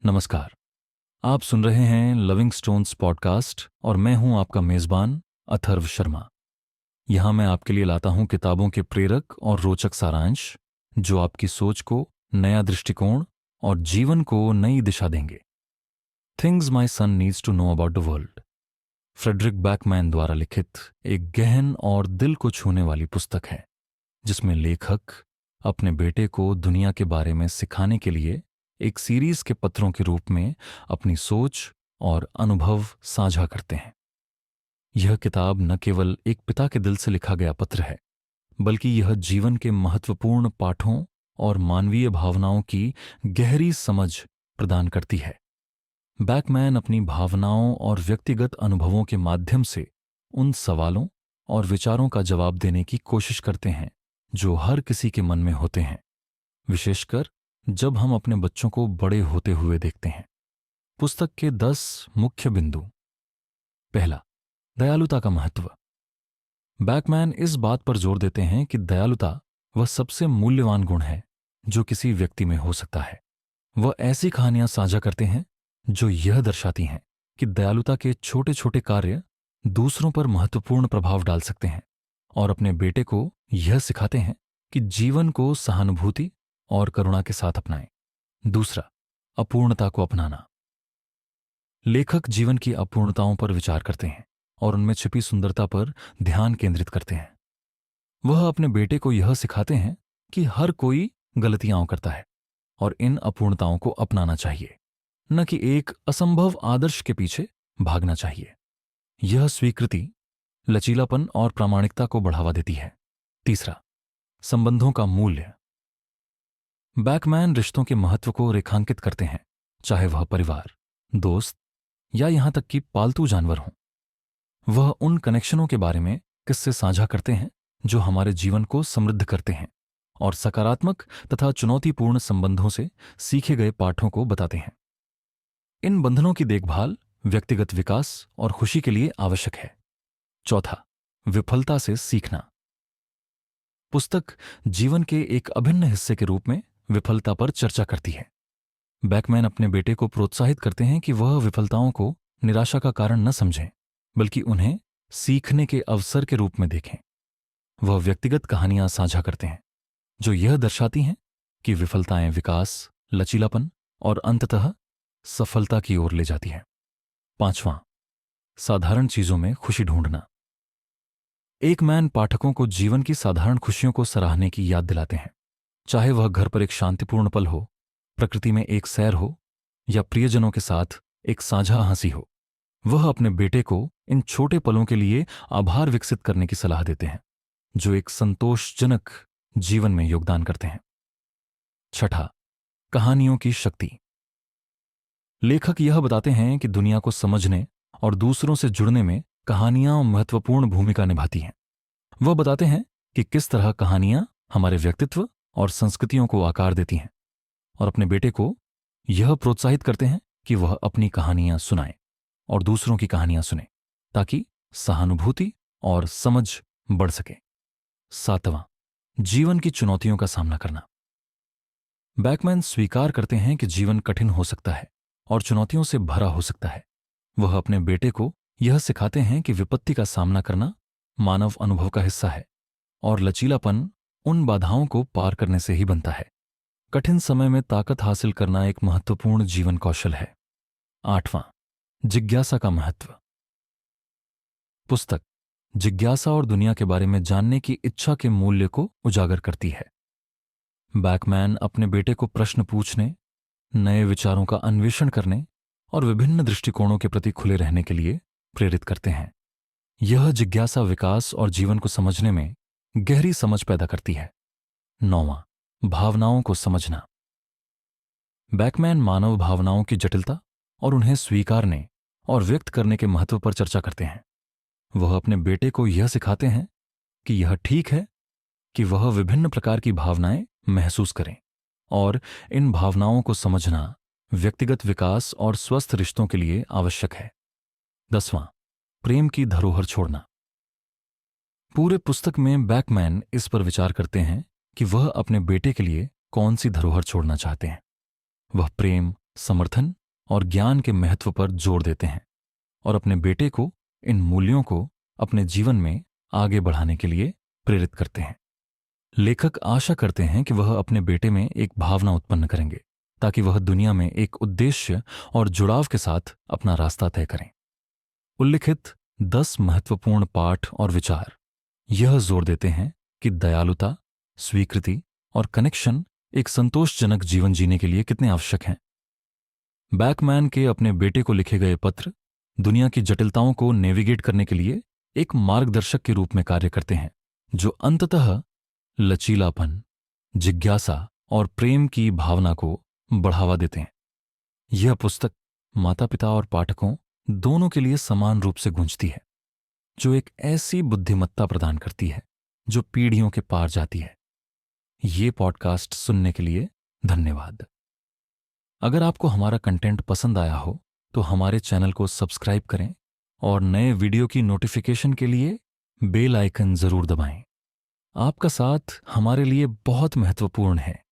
नमस्कार। आप सुन रहे हैं लविंग स्टोन्स पॉडकास्ट और मैं हूं आपका मेजबान अथर्व शर्मा। यहां मैं आपके लिए लाता हूं किताबों के प्रेरक और रोचक सारांश जो आपकी सोच को नया दृष्टिकोण और जीवन को नई दिशा देंगे। Things my son needs to know about the world, Fredrik Backman द्वारा लिखित एक गहन और दिल को छूने वाली पुस्तक है, जिसमें लेखक अपने बेटे को दुनिया के बारे में सिखाने के लिए एक सीरीज के पत्रों के रूप में अपनी सोच और अनुभव साझा करते हैं। यह किताब न केवल एक पिता के दिल से लिखा गया पत्र है, बल्कि यह जीवन के महत्वपूर्ण पाठों और मानवीय भावनाओं की गहरी समझ प्रदान करती है। बैकमैन अपनी भावनाओं और व्यक्तिगत अनुभवों के माध्यम से उन सवालों और विचारों का जवाब देने की कोशिश करते हैं जो हर किसी के मन में होते हैं, विशेषकर जब हम अपने बच्चों को बड़े होते हुए देखते हैं। पुस्तक के 10 मुख्य बिंदु। पहला, दयालुता का महत्व। बैकमैन इस बात पर जोर देते हैं कि दयालुता वह सबसे मूल्यवान गुण है जो किसी व्यक्ति में हो सकता है। वह ऐसी कहानियां साझा करते हैं जो यह दर्शाती हैं कि दयालुता के छोटे छोटे कार्य दूसरों पर महत्वपूर्ण प्रभाव डाल सकते हैं, और अपने बेटे को यह सिखाते हैं कि जीवन को सहानुभूति और करुणा के साथ अपनाएं। दूसरा, अपूर्णता को अपनाना। लेखक जीवन की अपूर्णताओं पर विचार करते हैं और उनमें छिपी सुंदरता पर ध्यान केंद्रित करते हैं। वह अपने बेटे को यह सिखाते हैं कि हर कोई गलतियां करता है और इन अपूर्णताओं को अपनाना चाहिए, न कि एक असंभव आदर्श के पीछे भागना चाहिए। यह स्वीकृति लचीलापन और प्रामाणिकता को बढ़ावा देती है। तीसरा, संबंधों का मूल्य। बैकमैन रिश्तों के महत्व को रेखांकित करते हैं, चाहे वह परिवार, दोस्त या यहां तक कि पालतू जानवर हों। वह उन कनेक्शनों के बारे में किस्से साझा करते हैं जो हमारे जीवन को समृद्ध करते हैं और सकारात्मक तथा चुनौतीपूर्ण संबंधों से सीखे गए पाठों को बताते हैं। इन बंधनों की देखभाल व्यक्तिगत विकास और खुशी के लिए आवश्यक है। चौथा, विफलता से सीखना। पुस्तक जीवन के एक अभिन्न हिस्से के रूप में विफलता पर चर्चा करती है। बैकमैन अपने बेटे को प्रोत्साहित करते हैं कि वह विफलताओं को निराशा का कारण न समझें, बल्कि उन्हें सीखने के अवसर के रूप में देखें। वह व्यक्तिगत कहानियां साझा करते हैं जो यह दर्शाती हैं कि विफलताएं विकास, लचीलापन और अंततः सफलता की ओर ले जाती हैं। पांचवां, साधारण चीजों में खुशी ढूंढना। एक मैन पाठकों को जीवन की साधारण खुशियों को सराहने की याद दिलाते हैं, चाहे वह घर पर एक शांतिपूर्ण पल हो, प्रकृति में एक सैर हो या प्रियजनों के साथ एक साझा हंसी हो। वह अपने बेटे को इन छोटे पलों के लिए आभार विकसित करने की सलाह देते हैं जो एक संतोषजनक जीवन में योगदान करते हैं। छठा, कहानियों की शक्ति। लेखक यह बताते हैं कि दुनिया को समझने और दूसरों से जुड़ने में कहानियां महत्वपूर्ण भूमिका निभाती हैं। वह बताते हैं कि किस तरह कहानियां हमारे व्यक्तित्व और संस्कृतियों को आकार देती हैं, और अपने बेटे को यह प्रोत्साहित करते हैं कि वह अपनी कहानियां सुनाए और दूसरों की कहानियां सुने, ताकि सहानुभूति और समझ बढ़ सके। सातवां, जीवन की चुनौतियों का सामना करना। बैकमैन स्वीकार करते हैं कि जीवन कठिन हो सकता है और चुनौतियों से भरा हो सकता है। वह अपने बेटे को यह सिखाते हैं कि विपत्ति का सामना करना मानव अनुभव का हिस्सा है और लचीलापन उन बाधाओं को पार करने से ही बनता है। कठिन समय में ताकत हासिल करना एक महत्वपूर्ण जीवन कौशल है। आठवां, जिज्ञासा का महत्व। पुस्तक जिज्ञासा और दुनिया के बारे में जानने की इच्छा के मूल्य को उजागर करती है। बैकमैन अपने बेटे को प्रश्न पूछने, नए विचारों का अन्वेषण करने और विभिन्न दृष्टिकोणों के प्रति खुले रहने के लिए प्रेरित करते हैं। यह जिज्ञासा विकास और जीवन को समझने में गहरी समझ पैदा करती है। नौवां, भावनाओं को समझना। बैकमैन मानव भावनाओं की जटिलता और उन्हें स्वीकारने और व्यक्त करने के महत्व पर चर्चा करते हैं। वह अपने बेटे को यह सिखाते हैं कि यह ठीक है कि वह विभिन्न प्रकार की भावनाएं महसूस करें, और इन भावनाओं को समझना व्यक्तिगत विकास और स्वस्थ रिश्तों के लिए आवश्यक है। 10वां, प्रेम की धरोहर छोड़ना। पूरे पुस्तक में बैकमैन इस पर विचार करते हैं कि वह अपने बेटे के लिए कौन सी धरोहर छोड़ना चाहते हैं। वह प्रेम, समर्थन और ज्ञान के महत्व पर जोर देते हैं और अपने बेटे को इन मूल्यों को अपने जीवन में आगे बढ़ाने के लिए प्रेरित करते हैं। लेखक आशा करते हैं कि वह अपने बेटे में एक भावना उत्पन्न करेंगे ताकि वह दुनिया में एक उद्देश्य और जुड़ाव के साथ अपना रास्ता तय करें। उल्लिखित 10 महत्वपूर्ण पाठ और विचार यह जोर देते हैं कि दयालुता, स्वीकृति और कनेक्शन एक संतोषजनक जीवन जीने के लिए कितने आवश्यक हैं। बैकमैन के अपने बेटे को लिखे गए पत्र दुनिया की जटिलताओं को नेविगेट करने के लिए एक मार्गदर्शक के रूप में कार्य करते हैं, जो अंततः लचीलापन, जिज्ञासा और प्रेम की भावना को बढ़ावा देते हैं। यह पुस्तक माता पिता और पाठकों दोनों के लिए समान रूप से गूंजती है, जो एक ऐसी बुद्धिमत्ता प्रदान करती है जो पीढ़ियों के पार जाती है। ये पॉडकास्ट सुनने के लिए धन्यवाद। अगर आपको हमारा कंटेंट पसंद आया हो तो हमारे चैनल को सब्सक्राइब करें और नए वीडियो की नोटिफिकेशन के लिए बेल आइकन जरूर दबाएं। आपका साथ हमारे लिए बहुत महत्वपूर्ण है।